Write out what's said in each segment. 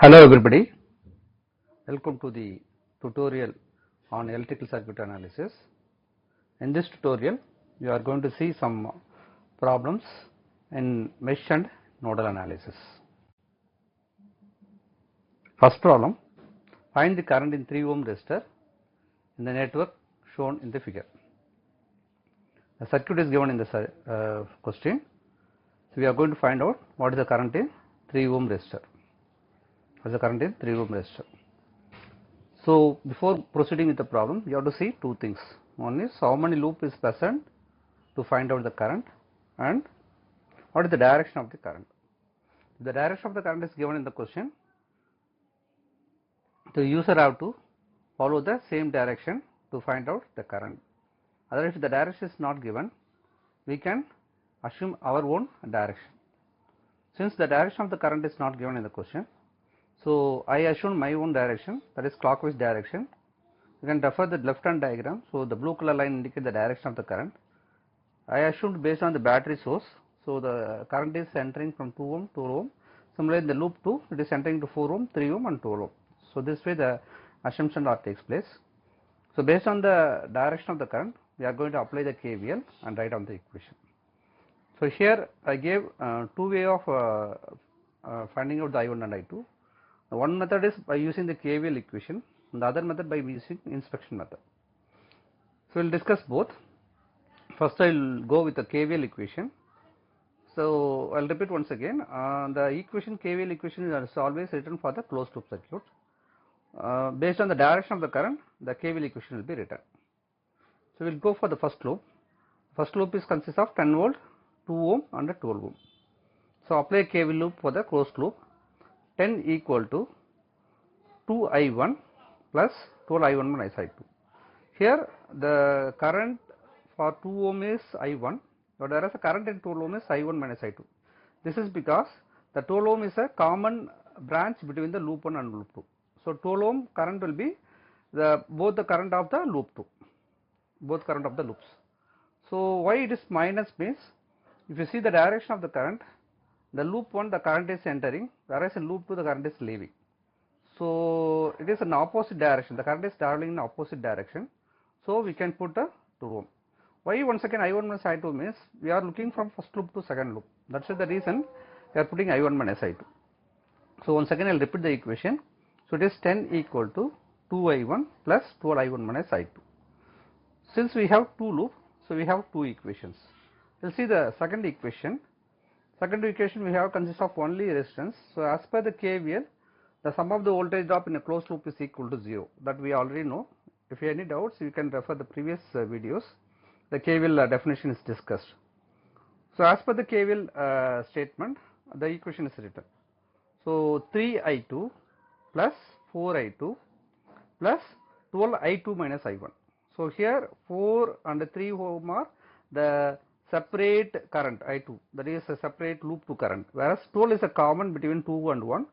Hello everybody, welcome to the tutorial on electrical circuit analysis. In this tutorial, you are going to see some problems in mesh and nodal analysis. First problem, find the current in 3 ohm resistor in the network shown in the figure. The circuit is given in the question, so we are going to find out what is the current in 3 ohm resistor. What is the current in 3 ohm resistor? So before proceeding with the problem, you have to see two things. One is how many loop is present to find out the current, and what is the direction of the current. The direction of the current is given in the question. The user have to follow the same direction to find out the current. Otherwise, if the direction is not given, we can assume our own direction. Since the direction of the current is not given in the question, so I assume my own direction, that is clockwise direction. You can refer the left hand diagram. So the blue color line indicates the direction of the current. I assumed based on the battery source. So the current is entering from 2 ohm to 2 ohm. Similarly, in the loop 2, it is entering to 4 ohm, 3 ohm and 12 ohm. So this way the assumption takes place. So based on the direction of the current, we are going to apply the KVL and write on the equation. So here I gave two way of finding out the I1 and I2. One method is by using the KVL equation, and the other method by using inspection method. So we will discuss both. First I will go with the KVL equation. So I will repeat once again, the equation KVL equation is always written for the closed loop circuit. Based on the direction of the current, the KVL equation will be written. So we will go for the first loop. First loop is consists of 10 volt, 2 ohm and 12 ohm. So apply KVL loop for the closed loop. 10 equal to 2I1 plus 12I1 minus I2. Here the current for 2 ohm is I1, whereas the current in 12 ohm is I1 minus I2. This is because the 12 ohm is a common branch between the loop 1 and loop 2. So 12 ohm current will be both the current of the loop 2, both current of the loops. So why it is minus means, if you see the direction of the current, the loop 1 the current is entering, whereas in loop 2 the current is leaving. So it is an opposite direction, the current is traveling in opposite direction. So we can put a 2 ohm. Why once again I1 minus I2 means, we are looking from first loop to second loop. That's the reason we are putting I1 minus I2. So once again I will repeat the equation. So it is 10 equal to 2I1 plus 12I1 minus I2. Since we have two loops, so we have two equations. We will see the second equation. Second equation we have consists of only resistance. So as per the KVL, the sum of the voltage drop in a closed loop is equal to 0. That we already know. If you have any doubts, you can refer the previous videos. The KVL definition is discussed. So as per the KVL statement, the equation is written. So 3I2 plus 4I2 plus 12I2 minus I1. So here 4 and 3 ohm are the separate current I2, that is a separate loop 2 current, whereas 12 is a common between 2 and 1.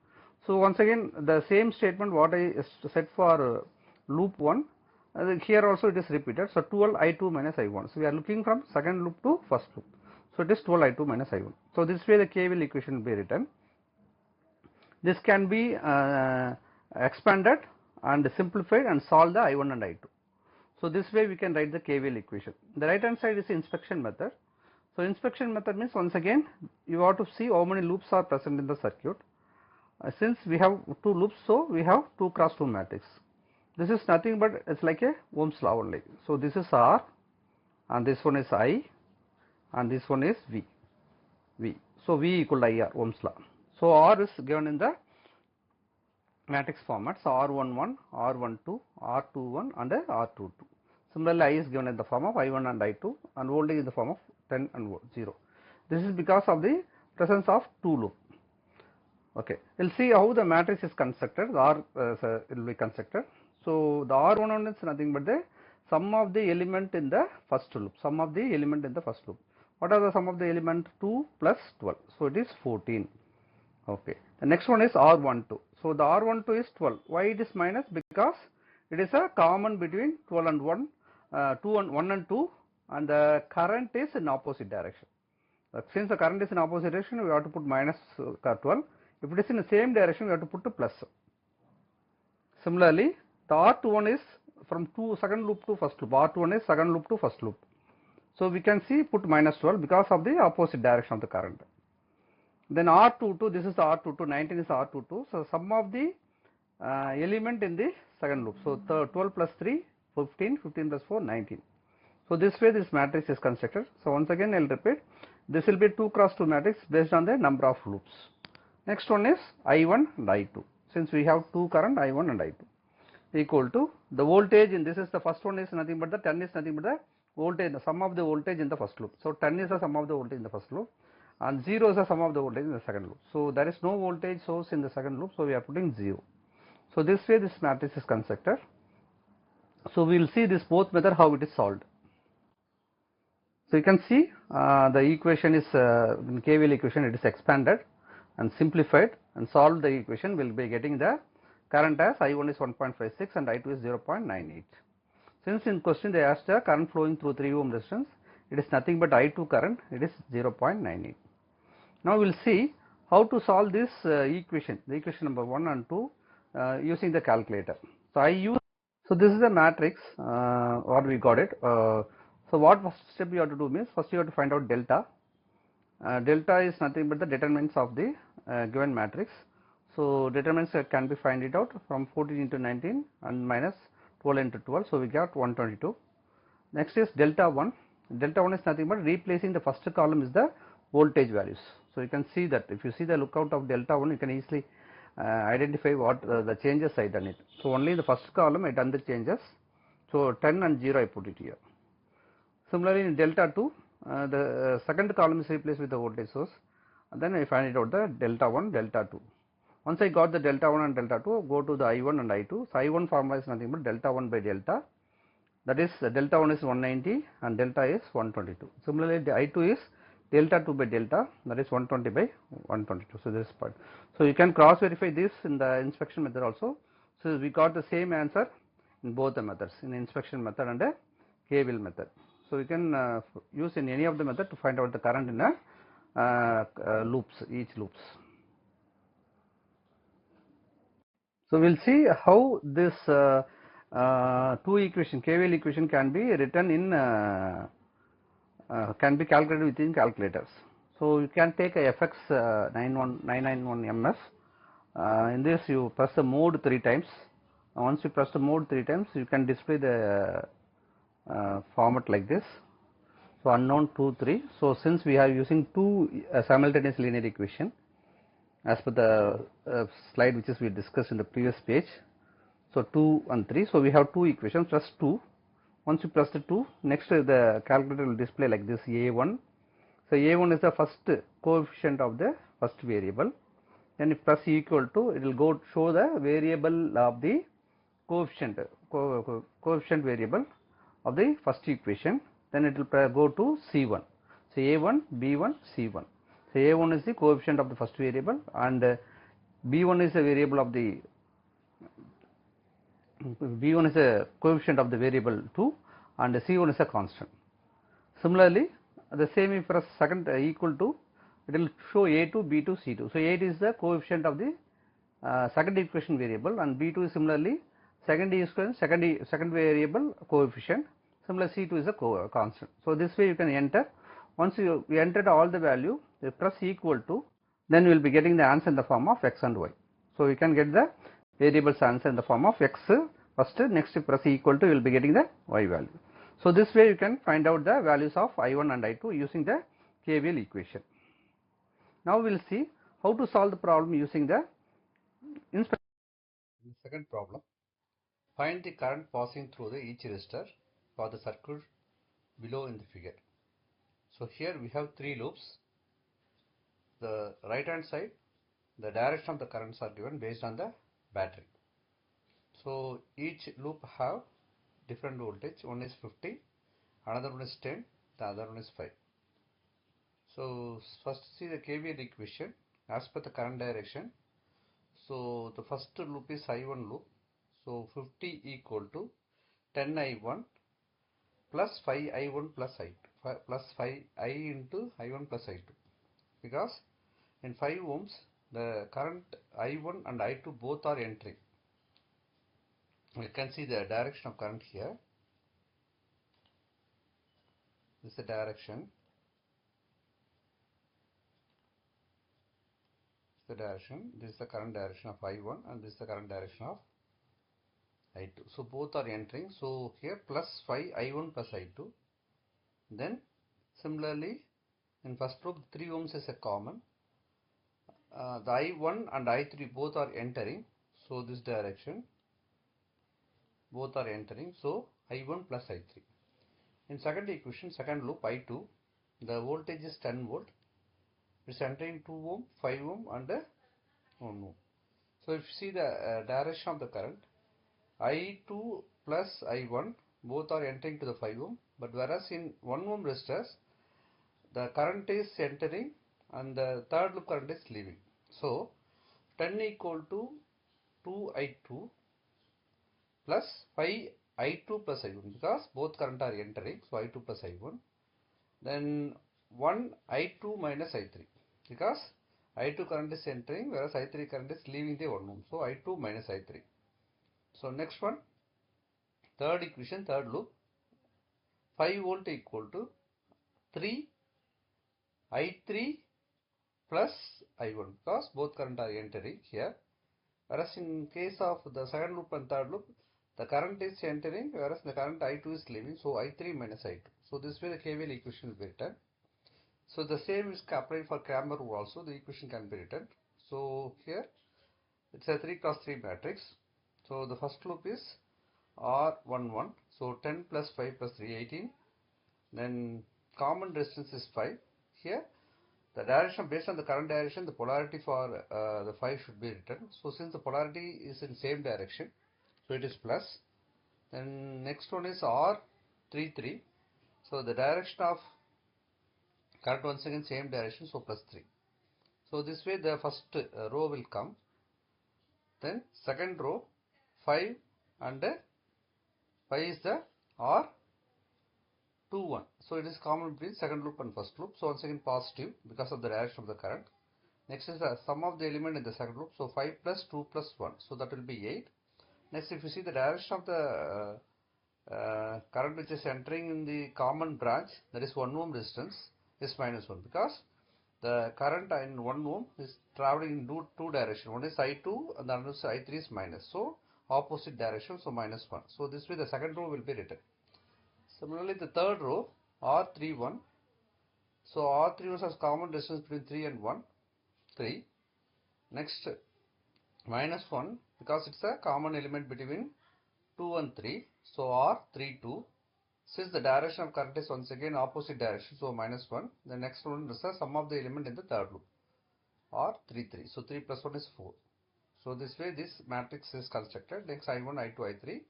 So once again the same statement what I said for loop 1, here also it is repeated. So 12I2 minus I1. So we are looking from second loop to first loop. So it is 12I2 minus I1. So this way the KVL equation will be written. This can be expanded and simplified and solve the I1 and I2. So this way we can write the KVL equation. The right hand side is the inspection method. So inspection method means, once again you have to see how many loops are present in the circuit. Since we have two loops, so we have 2 cross 2 matrix. This is nothing but it's like a Ohm's law only. So this is R and this one is I and this one is V. So V equal to IR, Ohm's law. So R is given in the matrix format. So R11, R12, R21 and R22. Similarly, I is given in the form of I1 and I2 and voltage in the form of 10 and 0. This is because of the presence of two loop. Okay, we'll see how the matrix is constructed. The R will be constructed. So the R11 is nothing but the sum of the element in the first loop. Sum of the element in the first loop. What are the sum of the element? 2 plus 12. So it is 14. Okay. The next one is R12. So the R12 is 12. Why it is minus? Because it is a common between 12 and 1, 1 and 2, and the current is in opposite direction. Since the current is in opposite direction, we have to put minus 12. If it is in the same direction, we have to put a plus. Similarly, the R21 is from second loop to first loop. R21 is second loop to first loop. So we can see put minus 12 because of the opposite direction of the current. Then R22, this is the R22, 19 is R22. So sum of the element in the second loop. So 12 plus 3, 15, 15 plus 4, 19. So this way this matrix is constructed. So once again I will repeat, this will be 2 cross 2 matrix based on the number of loops. Next one is I1 and I2. Since we have 2 current I1 and I2 equal to the voltage in this is the first one is nothing but the 10 is nothing but the voltage, the sum of the voltage in the first loop. So 10 is the sum of the voltage in the first loop and 0 is the sum of the voltage in the second loop. So there is no voltage source in the second loop, so we are putting 0. So this way this matrix is constructed. So we will see this both method how it is solved. So you can see the equation is in KVL equation it is expanded and simplified and solved the equation. We will be getting the current as I1 is 1.56 and I2 is 0.98. Since in question they asked the current flowing through 3 ohm resistance, it is nothing but I2 current, it is 0.98. Now we will see how to solve this equation, the equation number 1 and 2 using the calculator. So this is the matrix what we got it. So what first step you have to do means first you have to find out delta. Delta is nothing but the determinants of the given matrix. So determinants can be find it out from 14 into 19 and minus 12 into 12. So we got 122. Next is delta 1. Delta 1 is nothing but replacing the first column is the voltage values. So you can see that if you see the lookout of delta 1, you can easily identify what the changes I done it. So only the first column I done the changes. So 10 and 0 I put it here. Similarly in delta 2, the second column is replaced with the voltage source, and then I find it out the delta 1, delta 2. Once I got the delta 1 and delta 2, go to the I1 and I2. So I1 formula is nothing but delta 1 by delta, that is delta 1 is 190 and delta is 122. Similarly the I2 is delta 2 by delta, that is 120 by 122. So this part. So you can cross verify this in the inspection method also. So we got the same answer in both the methods, in the inspection method and the KVL method. So you can use in any of the method to find out the current in a loops, each loops. So we will see how this two equation, KVL equation can be written in, can be calculated within calculators. So you can take a FX 991 MS. In this you press the mode 3 times. Once you press the mode 3 times, you can display the format like this. So unknown 2, 3. So since we are using two simultaneous linear equation, as per the slide which is we discussed in the previous page. So 2 and 3. So we have two equations plus 2. Once you press the 2, next the calculator will display like this A1. So A1 is the first coefficient of the first variable. Then if press equal to, it will go show the variable of the coefficient, coefficient variable of the first equation. Then it will go to C1. So A1, B1, C1. So A1 is the coefficient of the first variable and B1 is a variable of the B1 is a coefficient of the variable 2 and C1 is a constant. Similarly, the same if press second equal to, it will show A2, B2, C2. So A2 is the coefficient of the second equation variable and B2 is similarly second variable coefficient. Similarly, C2 is a constant. So this way you can enter. Once you entered all the value, you press equal to, then you will be getting the answer in the form of x and y. So you can get the variables answer in the form of x first, next you press equal to, you will be getting the y value. So this way you can find out the values of I1 and I2 using the KVL equation. Now we will see how to solve the problem using the inspection. In the second problem, find the current passing through the each resistor for the circuit below in the figure. So here we have 3 loops. The right hand side, the direction of the currents are given based on the battery. So each loop have different voltage. One is 50, another one is 10, the other one is 5. So first see the KVL equation as per the current direction. So the first loop is I1 loop. So 50 equal to 10I1 plus 5I1 plus I2 plus 5I into I1 plus I2, because in 5 ohms the current I1 and I2 both are entering. You can see the direction of current here. This is the direction. This is the current direction of I1 and this is the current direction of I2. So both are entering. So here plus 5 I1 plus I2. Then similarly in first loop 3 ohms is a common. The I1 and I3 both are entering. So this direction both are entering. So I1 plus I3. In second equation, second loop I2, the voltage is 10 volt. It's entering 2 ohm, 5 ohm and 1 ohm. So if you see the direction of the current, I2 plus I1 both are entering to the 5 ohm, but whereas in 1 ohm resistors the current is entering and the third loop current is leaving. So 10 equal to 2I2 plus 5I2 plus I1 because both current are entering, so I2 plus I1. Then 1 I2 minus I3 because I2 current is entering whereas I3 current is leaving the 1 ohm. So I2 minus I3. So next one, third equation, third loop, 5 volt equal to 3 I3 plus I1 because both current are entering here. Whereas in case of the second loop and third loop, the current is entering whereas the current I2 is leaving. So I3 minus I2. So this way the KVL equation will be written. So the same is applied for Cramer rule also. The equation can be written. So here it's a 3 cross 3 matrix. So the first loop is R11. So 10 plus 5 plus 3, 18. Then common resistance is 5. Here the direction based on the current direction, the polarity for the 5 should be written. So since the polarity is in same direction, so it is plus. Then next one is R33. So the direction of current once again same direction, so plus 3. So this way the first row will come. Then second row 5 and 5 is the R21. So it is common between second loop and first loop. So once again positive because of the direction of the current. Next is the sum of the element in the second loop. So 5 plus 2 plus 1. So that will be 8. Next if you see the direction of the current which is entering in the common branch, that is 1 ohm resistance, is minus 1 because the current in 1 ohm is traveling in two directions. One is I2 and the other is I3 is minus. So opposite direction, so minus 1. So this way the second row will be written. Similarly the third row R31. So R31 has common distance between 3 and 1, 3. Next minus 1 because it's a common element between 2 and 3. So R32. Since the direction of current is once again opposite direction, so minus 1. The next one is the sum of the element in the third loop. R33. So 3 plus 1 is 4. So this way this matrix is constructed. Next I1, I2, I3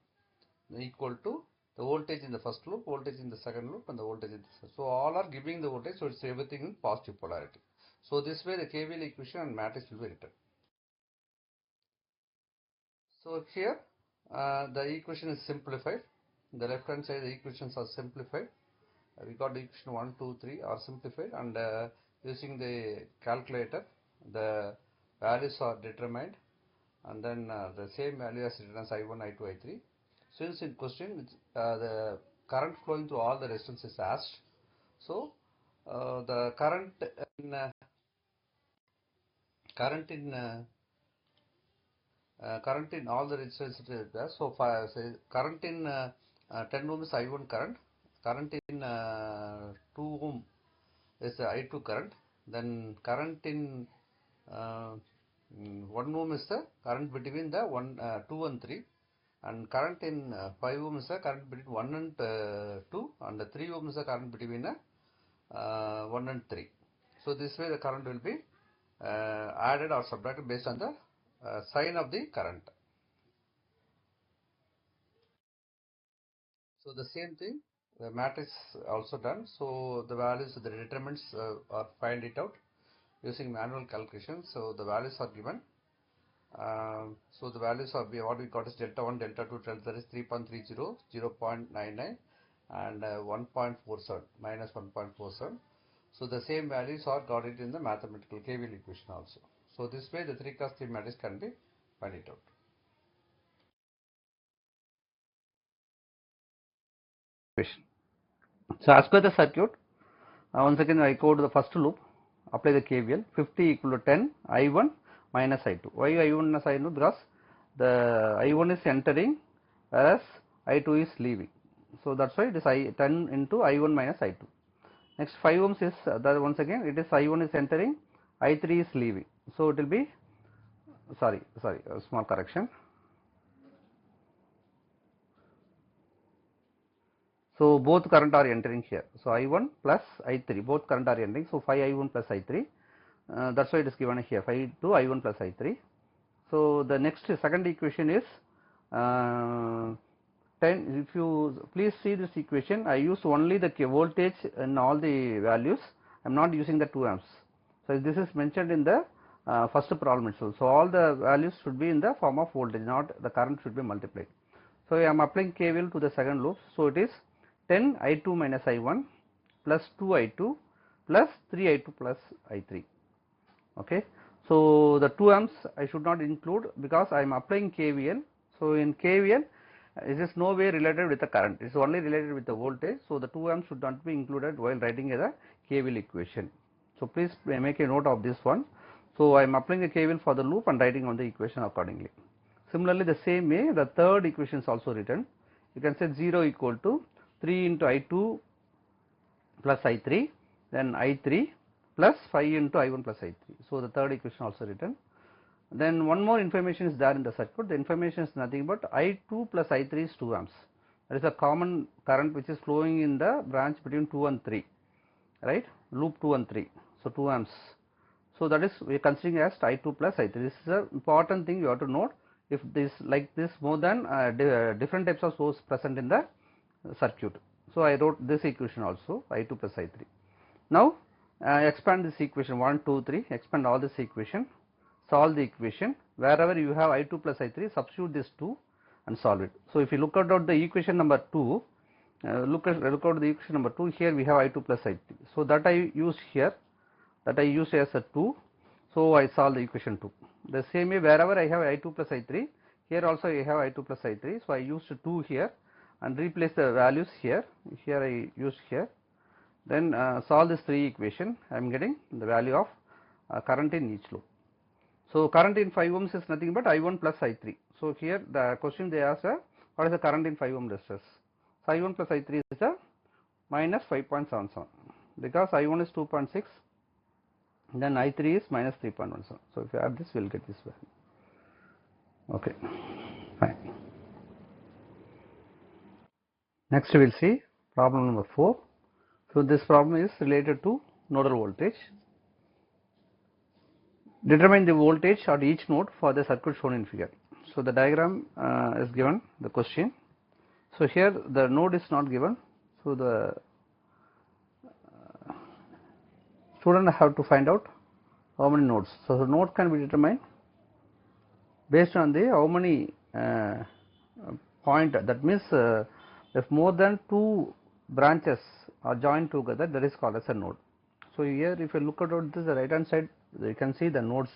equal to the voltage in the first loop, voltage in the second loop and the voltage in the third. So all are giving the voltage, so it's everything in positive polarity. So this way the KVL equation and matrix will be written. So here the equation is simplified. The left hand side the equations are simplified. We got the equation 1, 2, 3 are simplified and using the calculator the values are determined and then the same value as written as I1, I2, I3. Since in question the current flowing through all the resistance is asked, so the current in current in all the resistance is there. So current in 10 ohm is I1 current, current in 2 ohm is I2 current, then current in 1 ohm is the current between the 2 and 3, and current in 5 ohm is the current between 1 and 2, and the 3 ohm is the current between 1 and 3. So this way the current will be added or subtracted based on the sign of the current. So the same thing, the matrix also done. So the values, the determinants are find it out using manual calculation. So the values are given. So the values are what we got is delta 1, delta 2, delta is 3.30, 0.99 and 1.47 minus 1.47. So the same values are got it in the mathematical KVL equation also. So this way the 3 cross 3 matrix can be find it out. So as per the circuit, once again I code the first loop, apply the KVL, 50 equal to 10 I1 minus I2. Why I1 minus I2? Because the I1 is entering whereas I2 is leaving. So that's why it is 10 into I1 minus I2. Next 5 ohms is that once again it is I1 is entering, I3 is leaving. So it will be, sorry, a small correction. So both current are entering here. So I1 plus I3, both current are entering. So 5 I1 plus I3. That's why it is given here 5 to I1 plus I3. So the next second equation is 10. If you please see this equation, I use only the voltage in all the values. I am not using the 2 amps. So this is mentioned in the first problem itself. So all the values should be in the form of voltage, not the current should be multiplied. So I am applying KVL to the second loop. So it is 10 I2 minus I1 plus 2 I2 plus 3 I2 plus I3. Okay. So the 2 amps I should not include because I am applying KVL. So in KVL it is no way related with the current, it is only related with the voltage. So the 2 amps should not be included while writing the KVL equation. So please make a note of this one. So I am applying the KVL for the loop and writing on the equation accordingly. Similarly the same way the third equation is also written. You can say 0 equal to 3 into I2 plus I3, then I3 plus 5 into I1 plus I3. So the third equation also written. Then one more information is there in the circuit. The information is nothing but I2 plus I3 is 2 amps. That is a common current which is flowing in the branch between 2 and 3, right? Loop 2 and 3. So 2 amps. So that is we are considering as I2 plus I3. This is an important thing you have to note. If this like this more than different types of source present in the circuit. So I wrote this equation also I2 plus I3. Now expand this equation 1, 2, 3. Expand all this equation. Solve the equation. Wherever you have I2 plus I3, substitute this 2 and solve it. So if you look at the equation number 2, look at the equation number 2. Here we have I2 plus I3. So that I use here. That I use as a 2, so I solve the equation 2. The same way wherever I have I2 plus I3, here also I have I2 plus I3, so I used 2 here and replace the values here, I use here, then solve this 3 equation, I am getting the value of current in each loop. So current in 5 ohms is nothing but I1 plus I3. So here the question they ask what is the current in 5 ohm resistors. So I1 plus I3 is a minus 5.77 because I1 is 2.6. then I3 is minus 3.17. So if you add this, we will get this value. Okay, fine. Next we will see problem number 4. So this problem is related to nodal voltage. Determine the voltage at each node for the circuit shown in figure. So the diagram is given, the question. So here the node is not given. So the student have to find out how many nodes. So the node can be determined based on the how many point, that means if more than 2 branches are joined together, that is called as a node. So here if you look at this, the right hand side, you can see the nodes.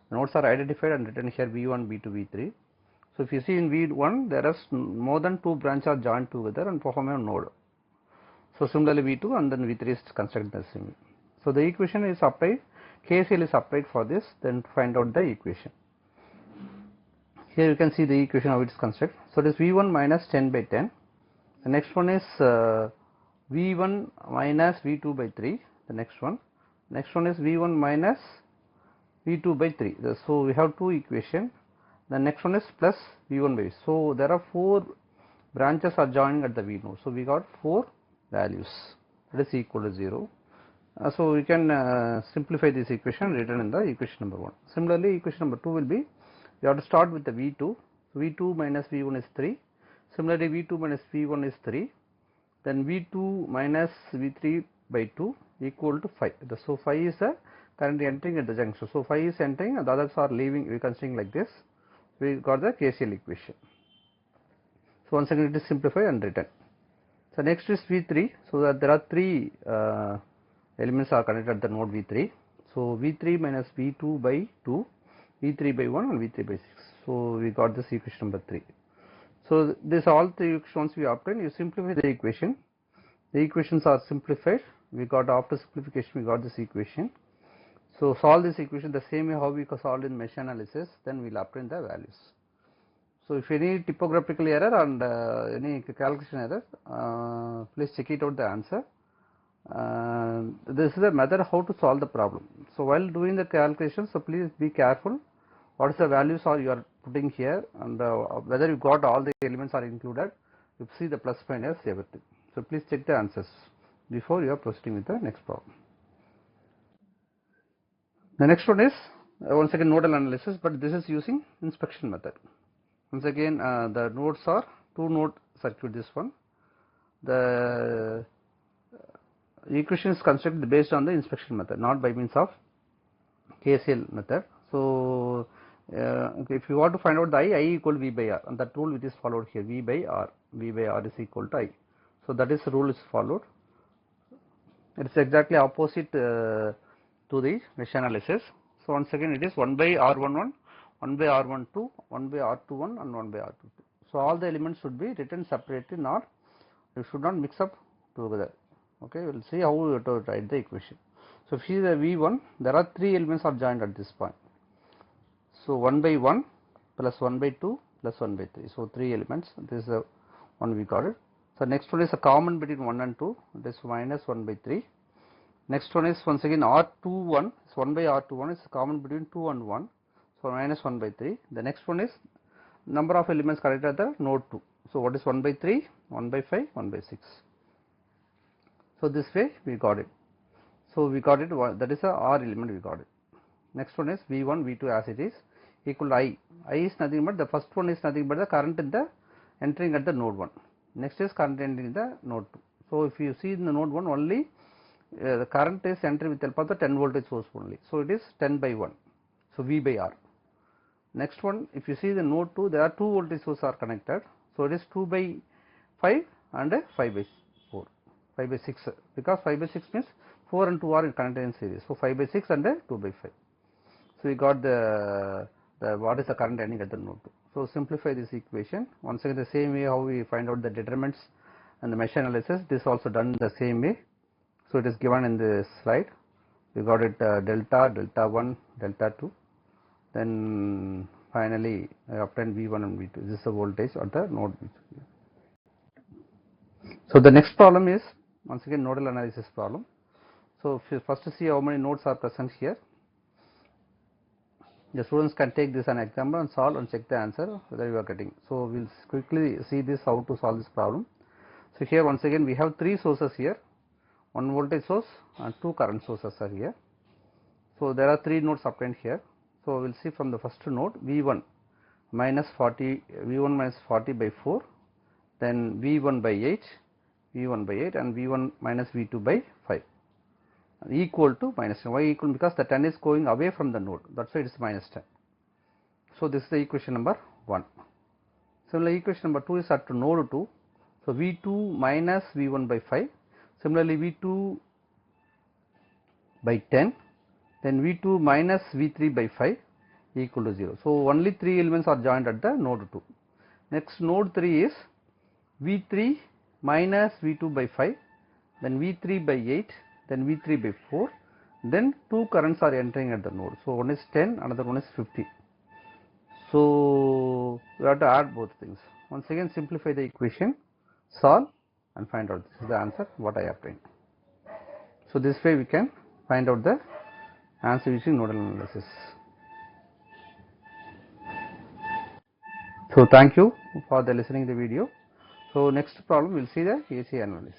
The nodes are identified and written here V1, V2, V3. So if you see in V1, there is more than 2 branches are joined together and form a node. So similarly V2 and then V3 is constructed the same way. So the equation is applied, KCL is applied for this, then find out the equation. Here you can see the equation how it is constructed. So it is V1 minus 10 by 10. The next one is V1 minus V2 by 3. The next one is V1 minus V2 by 3. So we have 2 equations. The next one is plus V1 by. So there are 4 branches are joining at the V node. So we got 4 values. That is equal to 0. So we can simplify this equation written in the equation number 1. Similarly, equation number 2 will be, we have to start with the V2. V2 minus V1 is 3. Similarly, V2 minus V1 is 3. Then V2 minus V3 by 2 equal to 5. So 5 is the current entering at the junction. So 5 is entering and the others are leaving. We considering like this. We got the KCL equation. So once again it is simplified and written. So next is V3. So that there are 3 elements are connected at the node V3. So V3 minus V2 by 2, V3 by 1 and V3 by 6. So we got this equation number 3. So this all three equations we obtained. You simplify the equation. The equations are simplified. We got, after simplification we got this equation. So solve this equation the same way how we solved in mesh analysis, then we will obtain the values. So if any typographical error and any calculation error, please check it out the answer. This is the method how to solve the problem. So while doing the calculation, so please be careful what is the values are you are putting here, and whether you got all the elements are included. You see the plus minus everything. So please check the answers before you are proceeding with the next problem. The next one is once again nodal analysis, but this is using inspection method. Once again the nodes are 2 node circuit. This one, the equation is constructed based on the inspection method, not by means of KCL method. So if you want to find out the I equal V by R, and that rule which is followed here, V by R is equal to I. So that is the rule is followed. It is exactly opposite to the mesh analysis. So once again it is 1 by R11, 1 by R12, 1 by R21 and 1 by R22. So all the elements should be written separately, not you should not mix up together. Okay, we will see how we have to write the equation. So if you see the V1, there are 3 elements are joined at this point. So 1 by 1 plus 1 by 2 plus 1 by 3. So 3 elements. This is the one we got it. So next one is a common between 1 and 2. It is minus 1 by 3. Next one is once again R21. So 1 by R21 is common between 2 and 1. So minus 1 by 3. The next one is number of elements connected at the node 2. So what is 1 by 3, 1 by 5, 1 by 6. So this way we got it. So we got it, that is a R element we got it. Next one is V1, V2 as it is equal to I. I is nothing but the first one is nothing but the current in the entering at the node 1. Next is current entering the node 2. So if you see in the node 1 only the current is entering with help of the 10 voltage source only. So it is 10 by 1. So V by R. Next one, if you see the node 2, there are 2 voltage sources are connected. So it is 2 by 5 and 5 by 4, 5 by 6, because 5 by 6 means 4 and 2 are connected in series. So 5 by 6 and 2 by 5. So we got the what is the current ending at the node 2. So simplify this equation. Once again the same way how we find out the determinants and the mesh analysis, this is also done the same way. So it is given in this slide. We got it delta, delta 1, delta 2. Then finally I obtained V1 and V2. This is the voltage at the node V2. So the next problem is once again nodal analysis problem. So if you first see how many nodes are present here. The students can take this an example and solve and check the answer whether you are getting. So we will quickly see this how to solve this problem. So here once again we have 3 sources here, 1 voltage source and 2 current sources are here. So there are 3 nodes obtained here. So we will see from the first node V1 minus 40, V1 minus 40 by 4, then V1 by 8, V1 by 8 and V1 minus V2 by 5. Equal to minus 10. Why equal? Because the 10 is going away from the node, that's why it is minus 10. So this is the equation number 1. Similarly equation number 2 is at node 2. So V2 minus V1 by 5. Similarly V2 by 10, then V2 minus V3 by 5 equal to 0. So only 3 elements are joined at the node 2. Next node 3 is V3 minus V2 by 5, then V3 by 8, then V3 by 4, then 2 currents are entering at the node. So one is 10, another one is 50. So we have to add both things. Once again simplify the equation, solve and find out. This is the answer what I obtained. So this way we can find out the answer using nodal analysis. So thank you for the listening the video. So next problem we will see the AC analysis.